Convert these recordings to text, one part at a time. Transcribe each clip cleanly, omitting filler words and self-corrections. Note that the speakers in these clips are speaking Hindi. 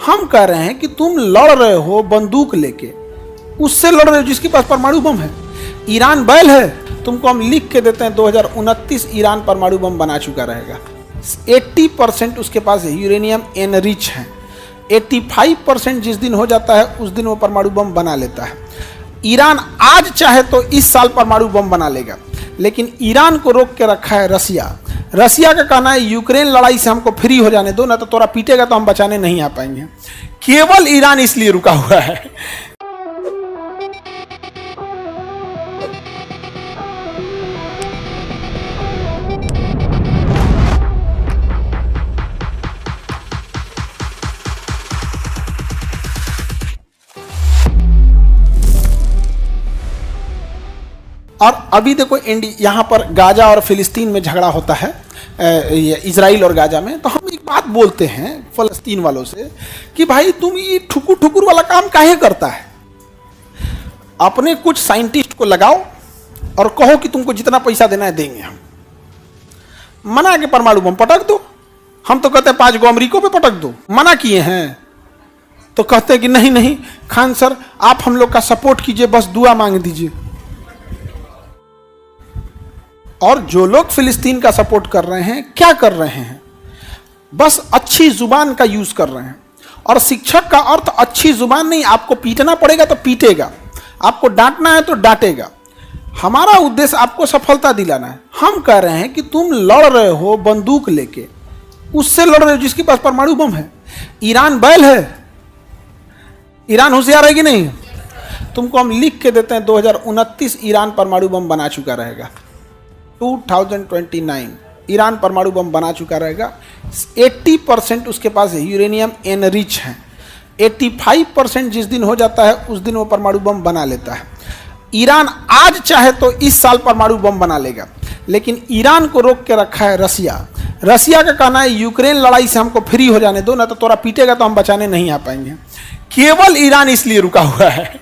हम कह रहे हैं कि तुम लड़ रहे हो बंदूक लेके, उससे लड़ रहे हो जिसके पास परमाणु बम है। ईरान बैल है, तुमको हम लिख के देते हैं 2029 ईरान परमाणु बम बना चुका रहेगा। 80% उसके पास यूरेनियम एनरिच है। 85% जिस दिन हो जाता है उस दिन वो परमाणु बम बना लेता है। ईरान आज चाहे तो इस साल परमाणु बम बना लेगा, लेकिन ईरान को रोक के रखा है रसिया। रसिया का कहना है यूक्रेन लड़ाई से हमको फ्री हो जाने दो, ना तो तोरा पीटेगा तो हम बचाने नहीं आ पाएंगे। केवल ईरान इसलिए रुका हुआ है। और अभी देखो यहाँ पर गाजा और फिलिस्तीन में झगड़ा होता है, इजराइल और गाजा में। तो हम एक बात बोलते हैं फलस्तीन वालों से कि भाई तुम ये ठुकुर ठुकुर वाला काम काहे करता है। अपने कुछ साइंटिस्ट को लगाओ और कहो कि तुमको जितना पैसा देना है देंगे हम। मना के परमाणु बम पटक दो। हम तो कहते हैं 5 गो अमरीकों पे पटक दो। मना किए हैं तो कहते हैं कि नहीं नहीं खान सर आप हम लोग का सपोर्ट कीजिए, बस दुआ मांग दीजिए। और जो लोग फिलिस्तीन का सपोर्ट कर रहे हैं क्या कर रहे हैं, बस अच्छी जुबान का यूज कर रहे हैं। और शिक्षक का अर्थ अच्छी जुबान नहीं, आपको पीटना पड़ेगा तो पीटेगा, आपको डांटना है तो डांटेगा। हमारा उद्देश्य आपको सफलता दिलाना है। हम कह रहे हैं कि तुम लड़ रहे हो बंदूक लेके, उससे लड़ रहे हो जिसके पास परमाणु बम है। ईरान बैल है, ईरान होशियार है कि नहीं। तुमको हम लिख के देते हैं 2029 ईरान परमाणु बम बना चुका रहेगा। 2029 ईरान परमाणु बम बना चुका रहेगा। 80% उसके पास यूरेनियम एनरिच है। 85% जिस दिन हो जाता है उस दिन वो परमाणु बम बना लेता है। ईरान आज चाहे तो इस साल परमाणु बम बना लेगा, लेकिन ईरान को रोक के रखा है रसिया। रसिया का कहना है यूक्रेन लड़ाई से हमको फ्री हो जाने दो, ना तो तोरा पीटेगा तो हम बचाने नहीं आ पाएंगे। केवल ईरान इसलिए रुका हुआ है,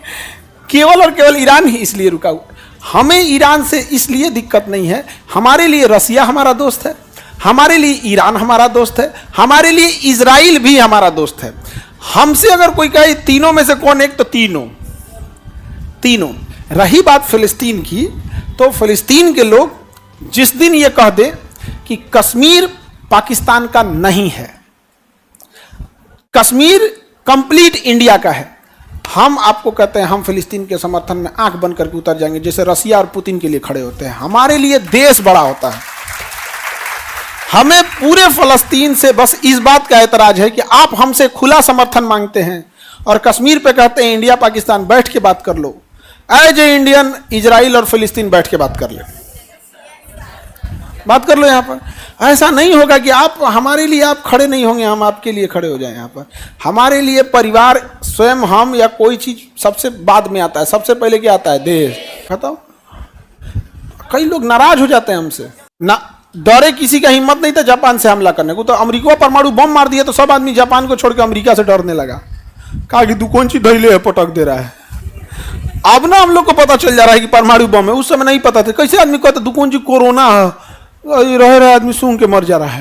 केवल और केवल ईरान ही इसलिए रुका हुआ। हमें ईरान से इसलिए दिक्कत नहीं है, हमारे लिए रसिया हमारा दोस्त है, हमारे लिए ईरान हमारा दोस्त है, हमारे लिए इजराइल भी हमारा दोस्त है। हमसे अगर कोई कहे तीनों में से कौन एक, तो तीनों। रही बात फिलिस्तीन की, तो फिलिस्तीन के लोग जिस दिन ये कह दे कि कश्मीर पाकिस्तान का नहीं है, कश्मीर कंप्लीट इंडिया का है, हम आपको कहते हैं हम फिलिस्तीन के समर्थन में आंख बंद करके उतर जाएंगे, जैसे रसिया और पुतिन के लिए खड़े होते हैं। हमारे लिए देश बड़ा होता है। हमें पूरे फलस्तीन से बस इस बात का एतराज है कि आप हमसे खुला समर्थन मांगते हैं और कश्मीर पे कहते हैं इंडिया पाकिस्तान बैठ के बात कर लो। एज ए इंडियन इजराइल और फिलिस्तीन बैठ के बात कर लो यहाँ पर। ऐसा नहीं होगा कि आप हमारे लिए आप खड़े नहीं होंगे, हम आपके लिए खड़े हो जाएं। यहाँ पर हमारे लिए परिवार, स्वयं हम या कोई चीज सबसे बाद में आता है, सबसे पहले क्या आता है, देश। बताओ, कई लोग नाराज हो जाते हैं हमसे ना, डरे किसी का हिम्मत नहीं था जापान से हमला करने को, तो अमेरिका परमाणु बम मार दिया तो सब आदमी जापान को छोड़ के अमेरिका से डरने लगा। कहा कि तू कौन सी धैले है पटक दे रहा है। अब ना हम लोग को पता चल जा रहा है कि परमाणु बम है। उस समय नहीं पता था। कैसे आदमी कहते तू कौन सी कोरोना है, रह रहा आदमी सूंघ के मर जा रहा है।